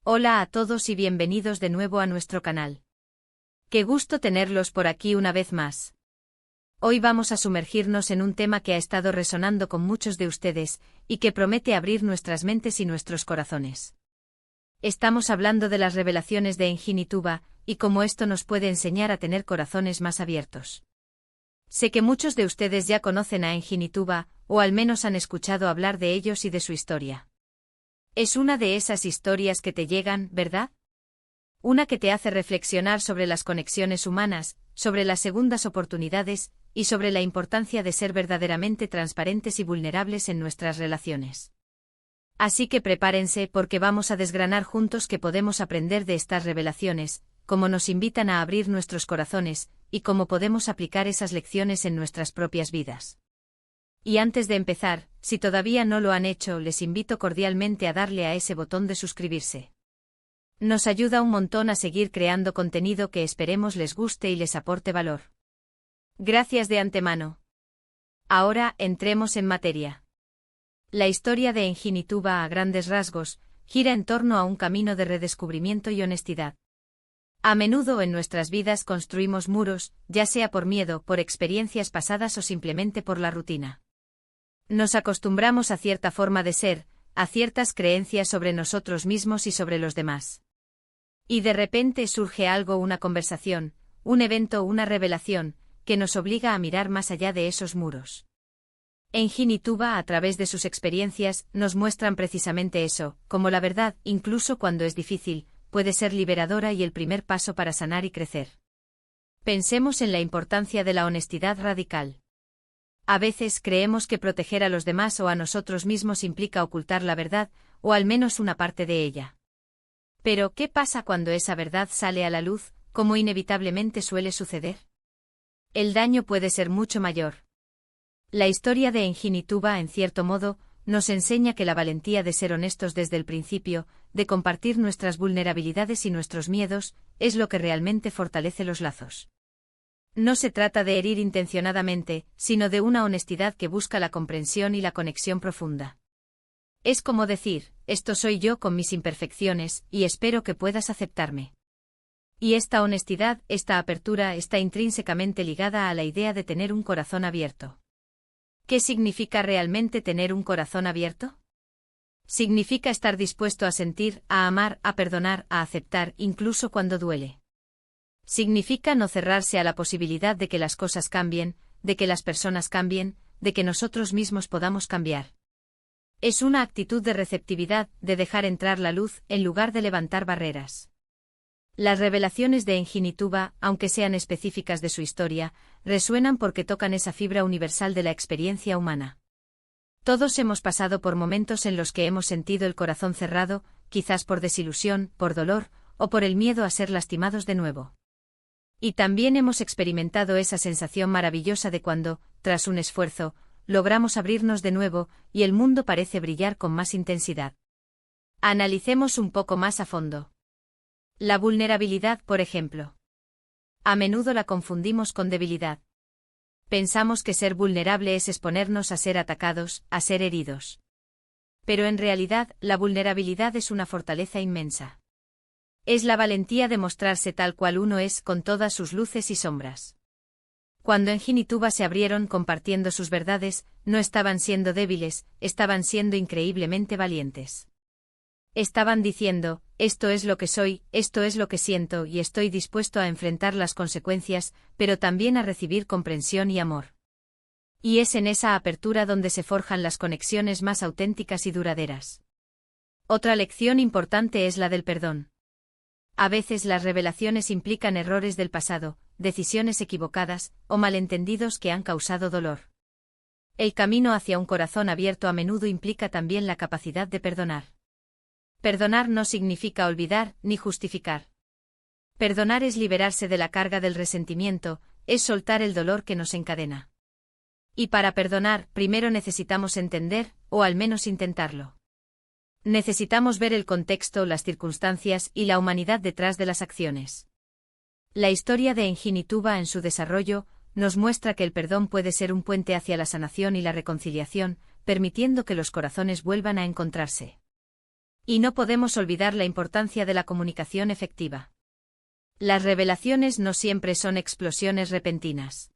Hola a todos y bienvenidos de nuevo a nuestro canal. Qué gusto tenerlos por aquí una vez más. Hoy vamos a sumergirnos en un tema que ha estado resonando con muchos de ustedes, y que promete abrir nuestras mentes y nuestros corazones. Estamos hablando de las revelaciones de Engin Tuba, y cómo esto nos puede enseñar a tener corazones más abiertos. Sé que muchos de ustedes ya conocen a Engin Tuba, o al menos han escuchado hablar de ellos y de su historia. Es una de esas historias que te llegan, ¿verdad? Una que te hace reflexionar sobre las conexiones humanas, sobre las segundas oportunidades, y sobre la importancia de ser verdaderamente transparentes y vulnerables en nuestras relaciones. Así que prepárense porque vamos a desgranar juntos qué podemos aprender de estas revelaciones, cómo nos invitan a abrir nuestros corazones, y cómo podemos aplicar esas lecciones en nuestras propias vidas. Y antes de empezar, si todavía no lo han hecho, les invito cordialmente a darle a ese botón de suscribirse. Nos ayuda un montón a seguir creando contenido que esperemos les guste y les aporte valor. Gracias de antemano. Ahora, entremos en materia. La historia de Engin Tuba a grandes rasgos, gira en torno a un camino de redescubrimiento y honestidad. A menudo en nuestras vidas construimos muros, ya sea por miedo, por experiencias pasadas o simplemente por la rutina. Nos acostumbramos a cierta forma de ser, a ciertas creencias sobre nosotros mismos y sobre los demás. Y de repente surge algo, una conversación, un evento, una revelación, que nos obliga a mirar más allá de esos muros. Engin Tuba, a través de sus experiencias, nos muestran precisamente eso, como la verdad, incluso cuando es difícil, puede ser liberadora y el primer paso para sanar y crecer. Pensemos en la importancia de la honestidad radical. A veces creemos que proteger a los demás o a nosotros mismos implica ocultar la verdad, o al menos una parte de ella. Pero, ¿qué pasa cuando esa verdad sale a la luz, como inevitablemente suele suceder? El daño puede ser mucho mayor. La historia de Engin Tuba, en cierto modo, nos enseña que la valentía de ser honestos desde el principio, de compartir nuestras vulnerabilidades y nuestros miedos, es lo que realmente fortalece los lazos. No se trata de herir intencionadamente, sino de una honestidad que busca la comprensión y la conexión profunda. Es como decir, esto soy yo con mis imperfecciones, y espero que puedas aceptarme. Y esta honestidad, esta apertura, está intrínsecamente ligada a la idea de tener un corazón abierto. ¿Qué significa realmente tener un corazón abierto? Significa estar dispuesto a sentir, a amar, a perdonar, a aceptar, incluso cuando duele. Significa no cerrarse a la posibilidad de que las cosas cambien, de que las personas cambien, de que nosotros mismos podamos cambiar. Es una actitud de receptividad, de dejar entrar la luz, en lugar de levantar barreras. Las revelaciones de Engin Tuba, aunque sean específicas de su historia, resuenan porque tocan esa fibra universal de la experiencia humana. Todos hemos pasado por momentos en los que hemos sentido el corazón cerrado, quizás por desilusión, por dolor, o por el miedo a ser lastimados de nuevo. Y también hemos experimentado esa sensación maravillosa de cuando, tras un esfuerzo, logramos abrirnos de nuevo, y el mundo parece brillar con más intensidad. Analicemos un poco más a fondo. La vulnerabilidad, por ejemplo. A menudo la confundimos con debilidad. Pensamos que ser vulnerable es exponernos a ser atacados, a ser heridos. Pero en realidad, la vulnerabilidad es una fortaleza inmensa. Es la valentía de mostrarse tal cual uno es, con todas sus luces y sombras. Cuando Engin Tuba se abrieron compartiendo sus verdades, no estaban siendo débiles, estaban siendo increíblemente valientes. Estaban diciendo, esto es lo que soy, esto es lo que siento y estoy dispuesto a enfrentar las consecuencias, pero también a recibir comprensión y amor. Y es en esa apertura donde se forjan las conexiones más auténticas y duraderas. Otra lección importante es la del perdón. A veces las revelaciones implican errores del pasado, decisiones equivocadas, o malentendidos que han causado dolor. El camino hacia un corazón abierto a menudo implica también la capacidad de perdonar. Perdonar no significa olvidar, ni justificar. Perdonar es liberarse de la carga del resentimiento, es soltar el dolor que nos encadena. Y para perdonar, primero necesitamos entender, o al menos intentarlo. Necesitamos ver el contexto, las circunstancias y la humanidad detrás de las acciones. La historia de Engin Tuba en su desarrollo nos muestra que el perdón puede ser un puente hacia la sanación y la reconciliación, permitiendo que los corazones vuelvan a encontrarse. Y no podemos olvidar la importancia de la comunicación efectiva. Las revelaciones no siempre son explosiones repentinas.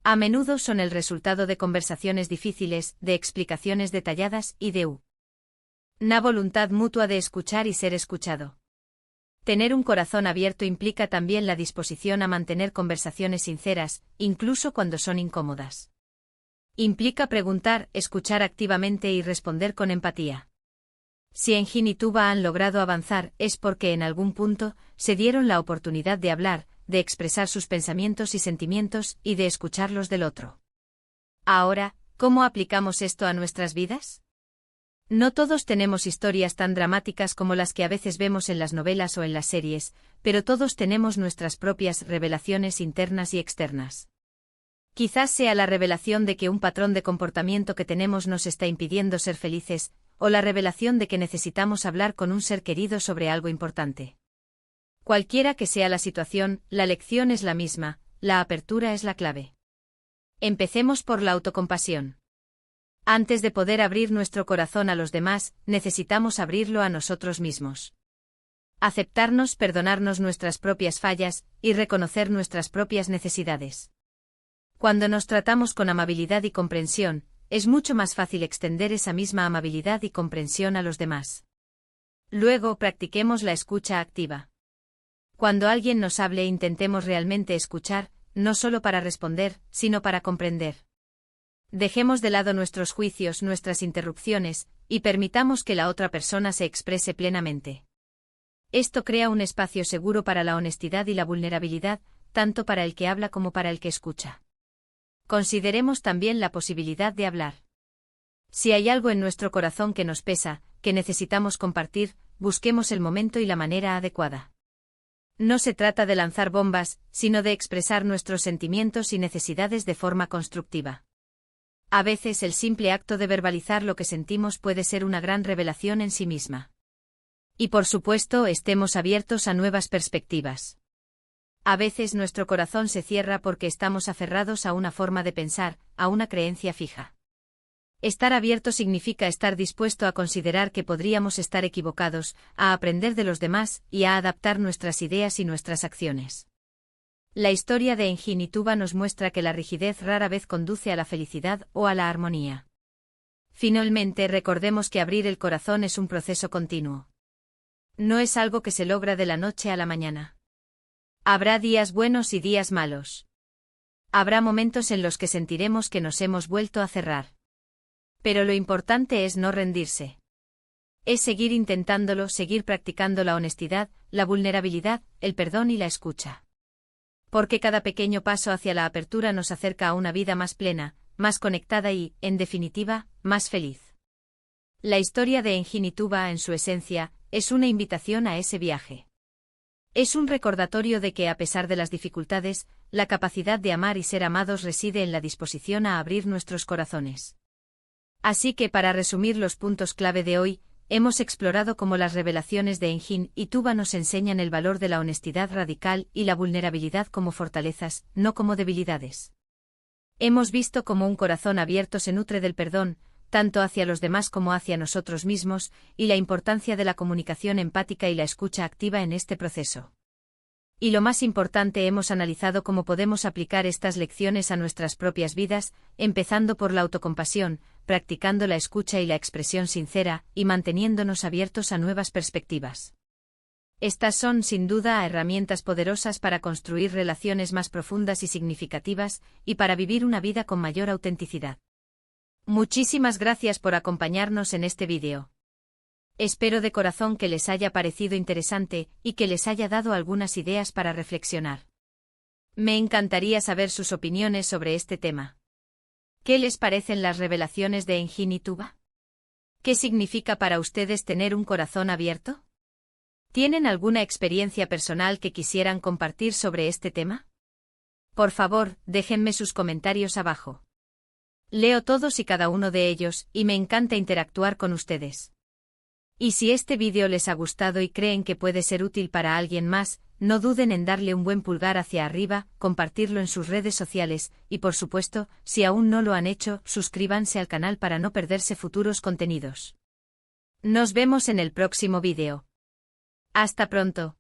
A menudo son el resultado de conversaciones difíciles, de explicaciones detalladas y de una voluntad mutua de escuchar y ser escuchado. Tener un corazón abierto implica también la disposición a mantener conversaciones sinceras, incluso cuando son incómodas. Implica preguntar, escuchar activamente y responder con empatía. Si Engin y Tuba han logrado avanzar, es porque en algún punto se dieron la oportunidad de hablar, de expresar sus pensamientos y sentimientos y de escucharlos del otro. Ahora, ¿cómo aplicamos esto a nuestras vidas? No todos tenemos historias tan dramáticas como las que a veces vemos en las novelas o en las series, pero todos tenemos nuestras propias revelaciones internas y externas. Quizás sea la revelación de que un patrón de comportamiento que tenemos nos está impidiendo ser felices, o la revelación de que necesitamos hablar con un ser querido sobre algo importante. Cualquiera que sea la situación, la lección es la misma, la apertura es la clave. Empecemos por la autocompasión. Antes de poder abrir nuestro corazón a los demás, necesitamos abrirlo a nosotros mismos. Aceptarnos, perdonarnos nuestras propias fallas, y reconocer nuestras propias necesidades. Cuando nos tratamos con amabilidad y comprensión, es mucho más fácil extender esa misma amabilidad y comprensión a los demás. Luego, practiquemos la escucha activa. Cuando alguien nos hable, intentemos realmente escuchar, no solo para responder, sino para comprender. Dejemos de lado nuestros juicios, nuestras interrupciones, y permitamos que la otra persona se exprese plenamente. Esto crea un espacio seguro para la honestidad y la vulnerabilidad, tanto para el que habla como para el que escucha. Consideremos también la posibilidad de hablar. Si hay algo en nuestro corazón que nos pesa, que necesitamos compartir, busquemos el momento y la manera adecuada. No se trata de lanzar bombas, sino de expresar nuestros sentimientos y necesidades de forma constructiva. A veces el simple acto de verbalizar lo que sentimos puede ser una gran revelación en sí misma. Y por supuesto, estemos abiertos a nuevas perspectivas. A veces nuestro corazón se cierra porque estamos aferrados a una forma de pensar, a una creencia fija. Estar abierto significa estar dispuesto a considerar que podríamos estar equivocados, a aprender de los demás y a adaptar nuestras ideas y nuestras acciones. La historia de Engin y Tuba nos muestra que la rigidez rara vez conduce a la felicidad o a la armonía. Finalmente, recordemos que abrir el corazón es un proceso continuo. No es algo que se logra de la noche a la mañana. Habrá días buenos y días malos. Habrá momentos en los que sentiremos que nos hemos vuelto a cerrar. Pero lo importante es no rendirse. Es seguir intentándolo, seguir practicando la honestidad, la vulnerabilidad, el perdón y la escucha. Porque cada pequeño paso hacia la apertura nos acerca a una vida más plena, más conectada y, en definitiva, más feliz. La historia de Engin y Tuba, en su esencia, es una invitación a ese viaje. Es un recordatorio de que, a pesar de las dificultades, la capacidad de amar y ser amados reside en la disposición a abrir nuestros corazones. Así que, para resumir los puntos clave de hoy, hemos explorado cómo las revelaciones de Engin y Tuba nos enseñan el valor de la honestidad radical y la vulnerabilidad como fortalezas, no como debilidades. Hemos visto cómo un corazón abierto se nutre del perdón, tanto hacia los demás como hacia nosotros mismos, y la importancia de la comunicación empática y la escucha activa en este proceso. Y lo más importante, hemos analizado cómo podemos aplicar estas lecciones a nuestras propias vidas, empezando por la autocompasión, practicando la escucha y la expresión sincera, y manteniéndonos abiertos a nuevas perspectivas. Estas son, sin duda, herramientas poderosas para construir relaciones más profundas y significativas, y para vivir una vida con mayor autenticidad. Muchísimas gracias por acompañarnos en este vídeo. Espero de corazón que les haya parecido interesante y que les haya dado algunas ideas para reflexionar. Me encantaría saber sus opiniones sobre este tema. ¿Qué les parecen las revelaciones de Engin y Tuba? ¿Qué significa para ustedes tener un corazón abierto? ¿Tienen alguna experiencia personal que quisieran compartir sobre este tema? Por favor, déjenme sus comentarios abajo. Leo todos y cada uno de ellos, y me encanta interactuar con ustedes. Y si este vídeo les ha gustado y creen que puede ser útil para alguien más, no duden en darle un buen pulgar hacia arriba, compartirlo en sus redes sociales, y por supuesto, si aún no lo han hecho, suscríbanse al canal para no perderse futuros contenidos. Nos vemos en el próximo vídeo. Hasta pronto.